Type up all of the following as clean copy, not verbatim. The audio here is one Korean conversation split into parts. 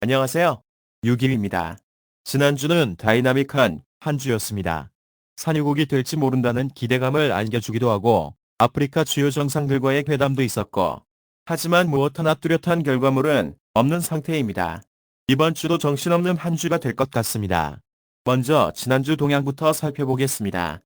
안녕하세요. 6일입니다. 지난주는 다이나믹한 한 주였습니다. 산유국이 될지 모른다는 기대감을 안겨주기도 하고 아프리카 주요 정상들과의 회담도 있었고 하지만 무엇 하나 뚜렷한 결과물은 없는 상태입니다. 이번 주도 정신없는 한 주가 될 것 같습니다. 먼저 지난주 동향부터 살펴보겠습니다.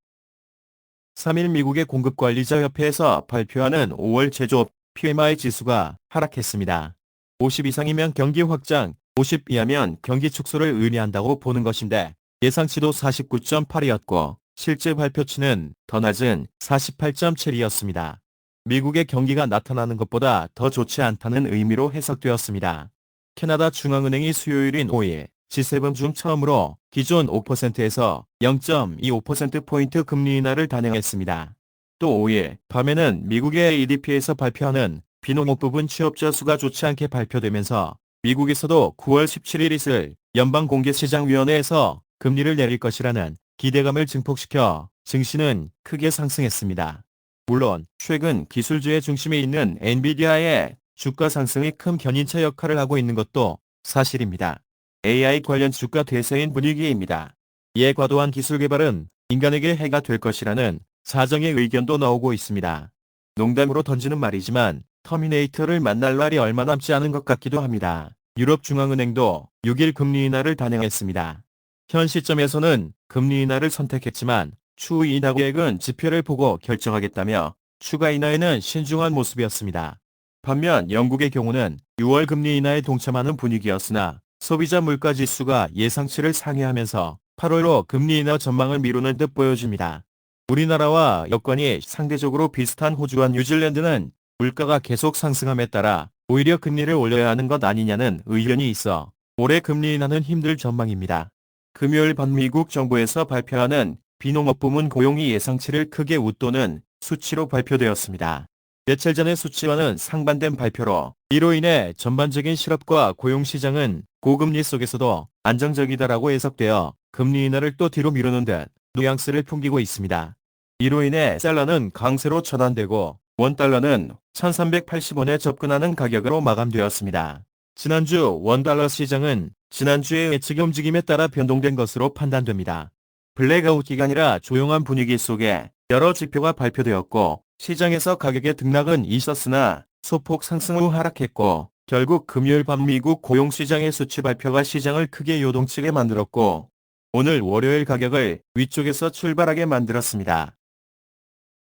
3일 미국의 공급관리자협회에서 발표하는 5월 제조업 PMI 지수가 하락했습니다. 50 이상이면 경기 확장, 50 이하면 경기 축소를 의미한다고 보는 것인데 예상치도 49.8이었고 실제 발표치는 더 낮은 48.7이었습니다. 미국의 경기가 나타나는 것보다 더 좋지 않다는 의미로 해석되었습니다. 캐나다 중앙은행이 수요일인 5일 G7 중 처음으로 기존 5%에서 0.25%포인트 금리 인하를 단행했습니다. 또 5일 밤에는 미국의 ADP에서 발표하는 비농업 부분 취업자 수가 좋지 않게 발표되면서 미국에서도 9월 17일 있을 연방공개시장위원회에서 금리를 내릴 것이라는 기대감을 증폭시켜 증시는 크게 상승했습니다. 물론 최근 기술주의 중심에 있는 엔비디아의 주가 상승이 큰 견인차 역할을 하고 있는 것도 사실입니다. AI 관련 주가 대세인 분위기입니다. 이에 과도한 기술 개발은 인간에게 해가 될 것이라는 사정의 의견도 나오고 있습니다. 농담으로 던지는 말이지만 터미네이터를 만날 날이 얼마 남지 않은 것 같기도 합니다. 유럽 중앙은행도 6일 금리 인하를 단행했습니다. 현 시점에서는 금리 인하를 선택했지만 추후 인하 계획은 지표를 보고 결정하겠다며 추가 인하에는 신중한 모습이었습니다. 반면 영국의 경우는 6월 금리 인하에 동참하는 분위기였으나 소비자 물가지수가 예상치를 상회하면서 8월로 금리 인하 전망을 미루는 듯 보여집니다. 우리나라와 여건이 상대적으로 비슷한 호주와 뉴질랜드는 물가가 계속 상승함에 따라 오히려 금리를 올려야 하는 것 아니냐는 의견이 있어 올해 금리 인하는 힘들 전망입니다. 금요일 밤 미국 정부에서 발표하는 비농업 부문 고용이 예상치를 크게 웃도는 수치로 발표되었습니다. 며칠 전의 수치와는 상반된 발표로 이로 인해 전반적인 실업과 고용 시장은 고금리 속에서도 안정적이다라고 해석되어 금리 인하를 또 뒤로 미루는 듯 뉘앙스를 풍기고 있습니다. 이로 인해 달러는 강세로 전환되고 원달러는 1380원에 접근하는 가격으로 마감되었습니다. 지난주 원달러 시장은 지난주의 예측 움직임에 따라 변동된 것으로 판단됩니다. 블랙아웃 기간이라 조용한 분위기 속에 여러 지표가 발표되었고 시장에서 가격의 등락은 있었으나 소폭 상승 후 하락했고 결국 금요일 밤 미국 고용시장의 수치 발표가 시장을 크게 요동치게 만들었고 오늘 월요일 가격을 위쪽에서 출발하게 만들었습니다.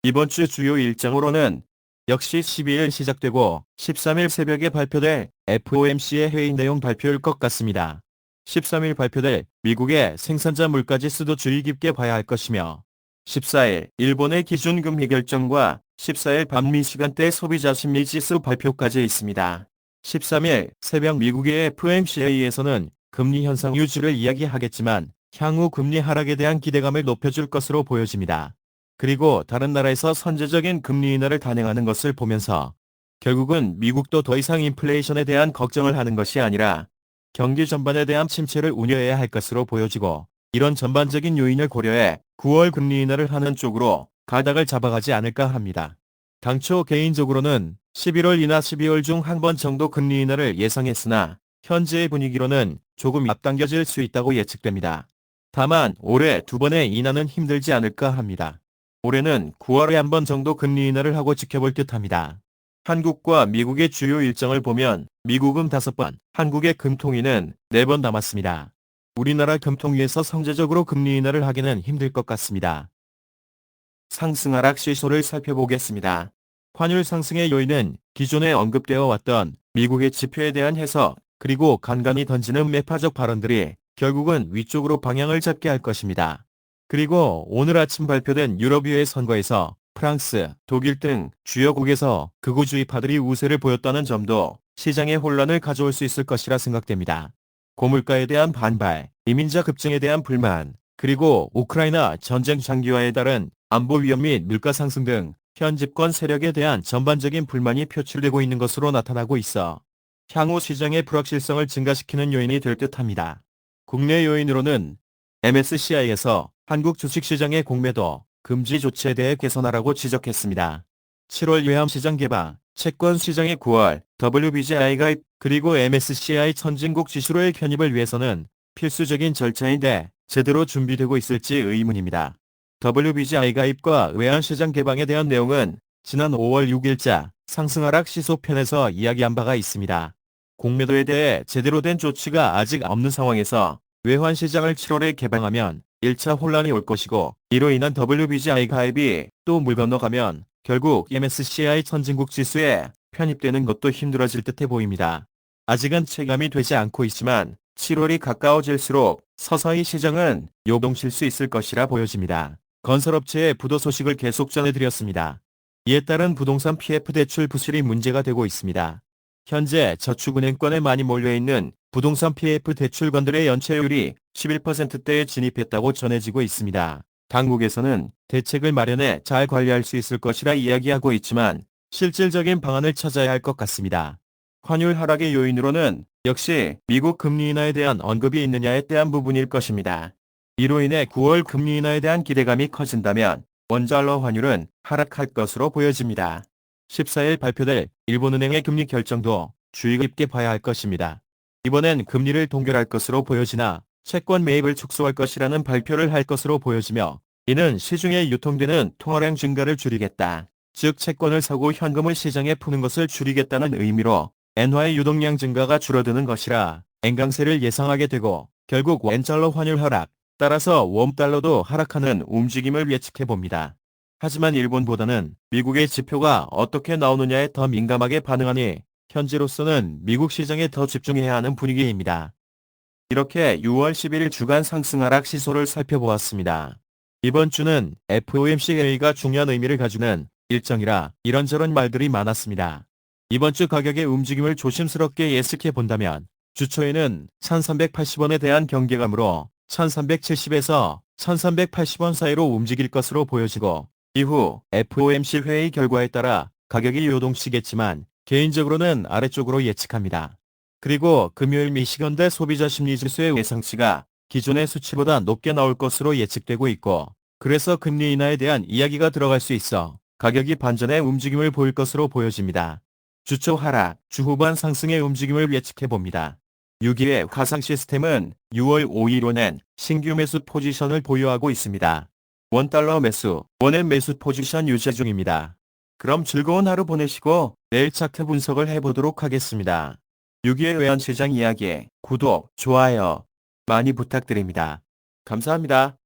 이번 주 주요 일정으로는 역시 12일 시작되고 13일 새벽에 발표될 FOMC의 회의 내용 발표일 것 같습니다. 13일 발표될 미국의 생산자 물가지수도 주의 깊게 봐야 할 것이며 14일 일본의 기준금리 결정과 14일 밤미 시간대 소비자 심리지수 발표까지 있습니다. 13일 새벽 미국의 FOMC에서는 금리 현상 유지를 이야기하겠지만 향후 금리 하락에 대한 기대감을 높여줄 것으로 보여집니다. 그리고 다른 나라에서 선제적인 금리 인하를 단행하는 것을 보면서 결국은 미국도 더 이상 인플레이션에 대한 걱정을 하는 것이 아니라 경기 전반에 대한 침체를 우려해야 할 것으로 보여지고 이런 전반적인 요인을 고려해 9월 금리 인하를 하는 쪽으로 가닥을 잡아가지 않을까 합니다. 당초 개인적으로는 11월 이나 12월 중 한 번 정도 금리 인하를 예상했으나 현재의 분위기로는 조금 앞당겨질 수 있다고 예측됩니다. 다만 올해 두 번의 인하는 힘들지 않을까 합니다. 올해는 9월에 한 번 정도 금리 인하를 하고 지켜볼 듯합니다. 한국과 미국의 주요 일정을 보면 미국은 5번, 한국의 금통위는 4번 남았습니다. 우리나라 금통위에서 선제적으로 금리 인하를 하기는 힘들 것 같습니다. 상승 하락 시소를 살펴보겠습니다. 환율 상승의 요인은 기존에 언급되어 왔던 미국의 지표에 대한 해석, 그리고 간간히 던지는 매파적 발언들이 결국은 위쪽으로 방향을 잡게 할 것입니다. 그리고 오늘 아침 발표된 유럽의회 선거에서 프랑스, 독일 등 주요국에서 극우주의파들이 우세를 보였다는 점도 시장에 혼란을 가져올 수 있을 것이라 생각됩니다. 고물가에 대한 반발, 이민자 급증에 대한 불만, 그리고 우크라이나 전쟁 장기화에 따른 안보 위험 및 물가 상승 등 현 집권 세력에 대한 전반적인 불만이 표출되고 있는 것으로 나타나고 있어 향후 시장의 불확실성을 증가시키는 요인이 될 듯합니다. 국내 요인으로는 MSCI에서 한국 주식시장의 공매도 금지 조치에 대해 개선하라고 지적했습니다. 7월 외환시장 개방, 채권시장의 9월 WBGI 가입 그리고 MSCI 선진국 지수로의 편입을 위해서는 필수적인 절차인데 제대로 준비되고 있을지 의문입니다. WBGI 가입과 외환시장 개방에 대한 내용은 지난 5월 6일자 상승하락 시소편에서 이야기한 바가 있습니다. 공매도에 대해 제대로 된 조치가 아직 없는 상황에서 외환시장을 7월에 개방하면 1차 혼란이 올 것이고 이로 인한 WBGI 가입이 또 물 건너가면 결국 MSCI 선진국 지수에 편입되는 것도 힘들어질 듯해 보입니다. 아직은 체감이 되지 않고 있지만 7월이 가까워질수록 서서히 시장은 요동칠 수 있을 것이라 보여집니다. 건설업체의 부도 소식을 계속 전해드렸습니다. 이에 따른 부동산 PF 대출 부실이 문제가 되고 있습니다. 현재 저축은행권에 많이 몰려있는 부동산 PF 대출건들의 연체율이 11%대에 진입했다고 전해지고 있습니다. 당국에서는 대책을 마련해 잘 관리할 수 있을 것이라 이야기하고 있지만 실질적인 방안을 찾아야 할 것 같습니다. 환율 하락의 요인으로는 역시 미국 금리 인하에 대한 언급이 있느냐에 대한 부분일 것입니다. 이로 인해 9월 금리 인하에 대한 기대감이 커진다면 원달러 환율은 하락할 것으로 보여집니다. 14일 발표될 일본은행의 금리 결정도 주의 깊게 봐야 할 것입니다. 이번엔 금리를 동결할 것으로 보여지나 채권 매입을 축소할 것이라는 발표를 할 것으로 보여지며 이는 시중에 유통되는 통화량 증가를 줄이겠다. 즉 채권을 사고 현금을 시장에 푸는 것을 줄이겠다는 의미로 엔화의 유동량 증가가 줄어드는 것이라 엔강세를 예상하게 되고 결국 원달러 환율 하락, 따라서 웜달러도 하락하는 움직임을 예측해 봅니다. 하지만 일본보다는 미국의 지표가 어떻게 나오느냐에 더 민감하게 반응하니 현재로서는 미국 시장에 더 집중해야 하는 분위기입니다. 이렇게 6월 11일 주간 상승 하락 시소를 살펴보았습니다. 이번 주는 FOMC가 중요한 의미를 가지는 일정이라 이런저런 말들이 많았습니다. 이번 주 가격의 움직임을 조심스럽게 예측해 본다면 주초에는 1380원에 대한 경계감으로 1370에서 1380원 사이로 움직일 것으로 보여지고 이후 FOMC 회의 결과에 따라 가격이 요동치겠지만 개인적으로는 아래쪽으로 예측합니다. 그리고 금요일 미시건대 소비자 심리지수의 예상치가 기존의 수치보다 높게 나올 것으로 예측되고 있고 그래서 금리 인하에 대한 이야기가 들어갈 수 있어 가격이 반전의 움직임을 보일 것으로 보여집니다. 주초 하락, 주 후반 상승의 움직임을 예측해 봅니다. 6일의 화상 시스템은 6월 5일로는 신규 매수 포지션을 보유하고 있습니다. 원달러 매수, 원엔 매수 포지션 유지 중입니다. 그럼 즐거운 하루 보내시고 내일 차트 분석을 해보도록 하겠습니다. 6.25 외환시장 이야기, 구독, 좋아요 많이 부탁드립니다. 감사합니다.